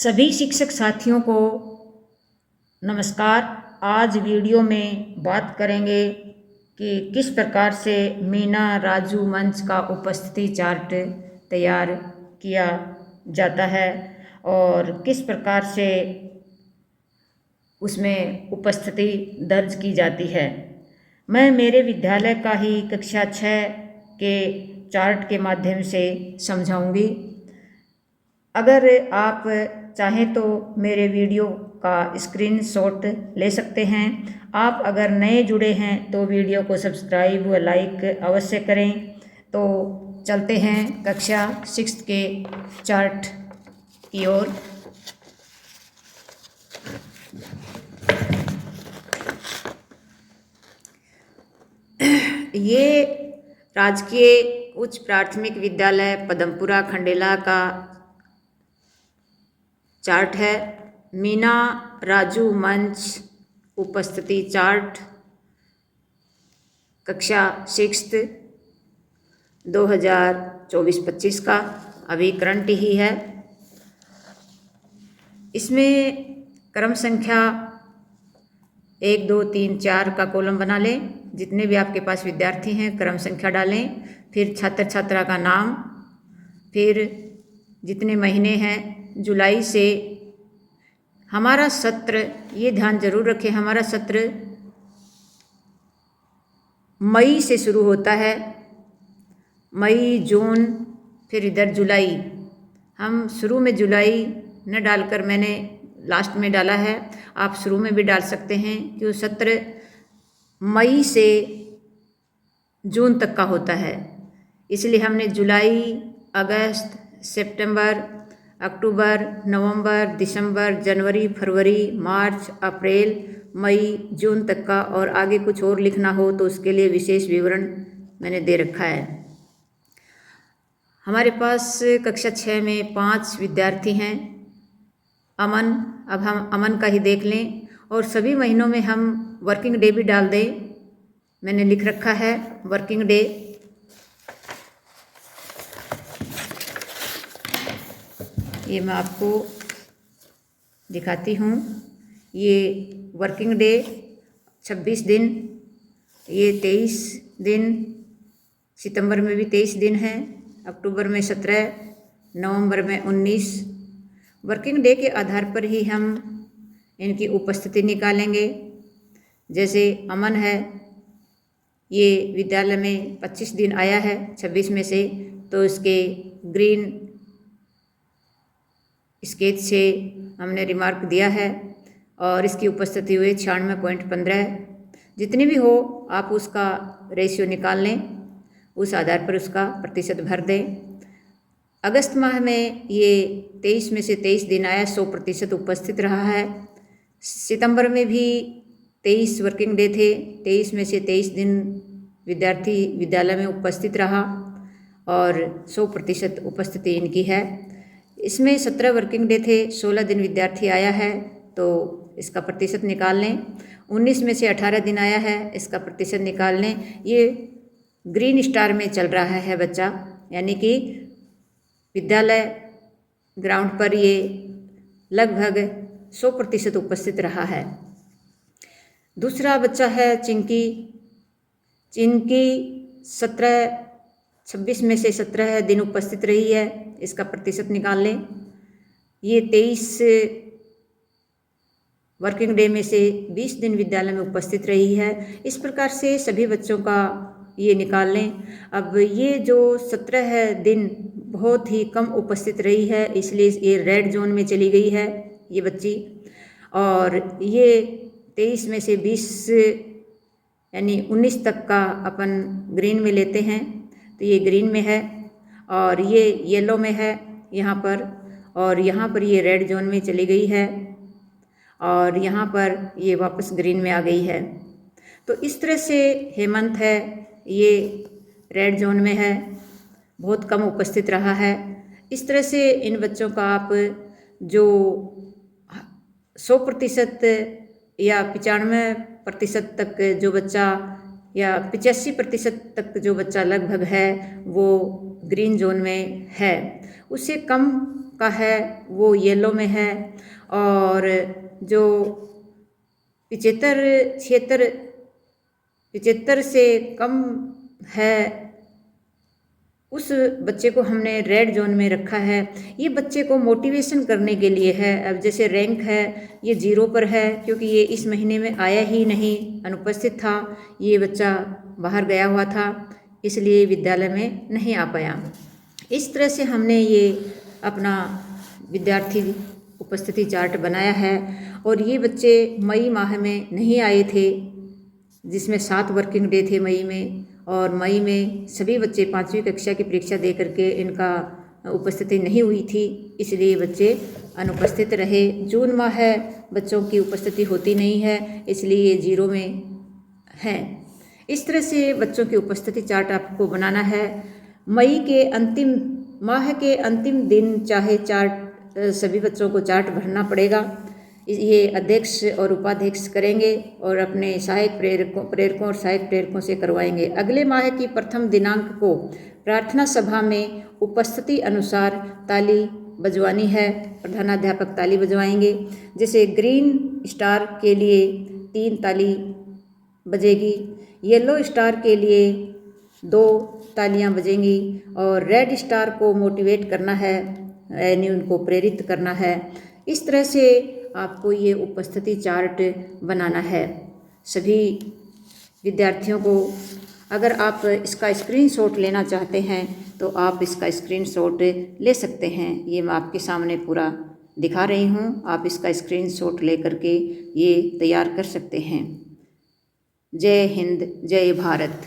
सभी शिक्षक साथियों को नमस्कार। आज वीडियो में बात करेंगे कि किस प्रकार से मीना राजू मंच का उपस्थिति चार्ट तैयार किया जाता है और किस प्रकार से उसमें उपस्थिति दर्ज की जाती है। मैं मेरे विद्यालय का ही कक्षा 6 के चार्ट के माध्यम से समझाऊंगी। अगर आप चाहें तो मेरे वीडियो का स्क्रीनशॉट ले सकते हैं। आप अगर नए जुड़े हैं तो वीडियो को सब्सक्राइब व लाइक अवश्य करें। तो चलते हैं कक्षा 6 के चार्ट की ओर। ये राजकीय उच्च प्राथमिक विद्यालय पदमपुरा खंडेला का चार्ट है। मीना राजू मंच उपस्थिति चार्ट कक्षा 6 2024-25 का अभी करंट ही है। इसमें क्रम संख्या 1 2 3 4 का कॉलम बना लें। जितने भी आपके पास विद्यार्थी हैं क्रम संख्या डालें, फिर छात्र छात्रा का नाम, फिर जितने महीने हैं जुलाई से। हमारा सत्र, ये ध्यान जरूर रखें, हमारा सत्र मई से शुरू होता है। मई, जून, फिर इधर जुलाई। हम शुरू में जुलाई न डालकर मैंने लास्ट में डाला है। आप शुरू में भी डाल सकते हैं कि सत्र मई से जून तक का होता है। इसलिए हमने जुलाई, अगस्त, सितंबर, अक्टूबर, नवंबर, दिसंबर, जनवरी, फरवरी, मार्च, अप्रैल, मई, जून तक का, और आगे कुछ और लिखना हो तो उसके लिए विशेष विवरण मैंने दे रखा है। हमारे पास कक्षा 6 में 5 विद्यार्थी हैं। अमन, अब हम अमन का ही देख लें और सभी महीनों में हम वर्किंग डे भी डाल दें। मैंने लिख रखा है वर्किंग डे। ये मैं आपको दिखाती हूँ। ये वर्किंग डे 26 दिन, ये 23 दिन, सितंबर में भी 23 दिन है, अक्टूबर में 17, नवंबर में 19। वर्किंग डे के आधार पर ही हम इनकी उपस्थिति निकालेंगे। जैसे अमन है, ये विद्यालय में 25 दिन आया है 26 में से, तो इसके ग्रीन स्केच से हमने रिमार्क दिया है और इसकी उपस्थिति हुई 96.15। जितनी भी हो आप उसका रेशियो निकाल लें, उस आधार पर उसका प्रतिशत भर दें। अगस्त माह में ये 23 में से 23 दिन आया, 100% उपस्थित रहा है। सितंबर में भी 23 वर्किंग डे थे, 23 में से 23 दिन विद्यार्थी विद्यालय में उपस्थित रहा और 100% उपस्थिति इनकी है। इसमें 17 वर्किंग डे थे, 16 दिन विद्यार्थी आया है, तो इसका प्रतिशत निकाल लें। 19 में से 18 दिन आया है, इसका प्रतिशत निकाल लें। ये ग्रीन स्टार में चल रहा है बच्चा, यानी कि विद्यालय ग्राउंड पर ये लगभग 100% उपस्थित रहा है। दूसरा बच्चा है चिंकी। चिंकी 26 में से 17 दिन उपस्थित रही है, इसका प्रतिशत निकाल लें। ये 23 वर्किंग डे में से 20 दिन विद्यालय में उपस्थित रही है। इस प्रकार से सभी बच्चों का ये निकाल लें। अब ये जो 17 दिन बहुत ही कम उपस्थित रही है, इसलिए ये रेड जोन में चली गई है ये बच्ची। और ये 23 में से 20 यानी 19 तक का अपन ग्रीन में लेते हैं, तो ये ग्रीन में है और ये येलो में है यहाँ पर, और यहाँ पर ये रेड जोन में चली गई है और यहाँ पर ये वापस ग्रीन में आ गई है। तो इस तरह से हेमंत है, ये रेड जोन में है, बहुत कम उपस्थित रहा है। इस तरह से इन बच्चों का आप जो 100% या 95% तक जो बच्चा, या 85% तक जो बच्चा लगभग है, वो ग्रीन जोन में है। उससे कम का है वो येलो में है, और जो 75 से कम है उस बच्चे को हमने रेड जोन में रखा है। ये बच्चे को मोटिवेशन करने के लिए है। अब जैसे रैंक है ये 0 पर है, क्योंकि ये इस महीने में आया ही नहीं, अनुपस्थित था, ये बच्चा बाहर गया हुआ था, इसलिए विद्यालय में नहीं आ पाया। इस तरह से हमने ये अपना विद्यार्थी उपस्थिति चार्ट बनाया है। और ये बच्चे मई माह में नहीं आए थे, जिसमें 7 वर्किंग डे थे मई में, और मई में सभी बच्चे 5वीं कक्षा की परीक्षा दे करके इनका उपस्थिति नहीं हुई थी, इसलिए बच्चे अनुपस्थित रहे। जून माह है, बच्चों की उपस्थिति होती नहीं है, इसलिए ये 0 में है। इस तरह से बच्चों की उपस्थिति चार्ट आपको बनाना है। मई के अंतिम माह के अंतिम दिन चाहे चार्ट सभी बच्चों को चार्ट भरना पड़ेगा। ये अध्यक्ष और उपाध्यक्ष करेंगे और अपने सहायक प्रेरकों और सहायक प्रेरकों से करवाएंगे। अगले माह की प्रथम दिनांक को प्रार्थना सभा में उपस्थिति अनुसार ताली बजवानी है, प्रधानाध्यापक ताली बजवाएंगे। जैसे ग्रीन स्टार के लिए 3 ताली बजेगी, येलो स्टार के लिए 2 तालियां बजेंगी, और रेड स्टार को मोटिवेट करना है, यानी उनको प्रेरित करना है। इस तरह से आपको ये उपस्थिति चार्ट बनाना है सभी विद्यार्थियों को। अगर आप इसका स्क्रीनशॉट लेना चाहते हैं तो आप इसका स्क्रीनशॉट ले सकते हैं। ये मैं आपके सामने पूरा दिखा रही हूँ, आप इसका स्क्रीनशॉट ले करके ये तैयार कर सकते हैं। जय हिंद, जय भारत।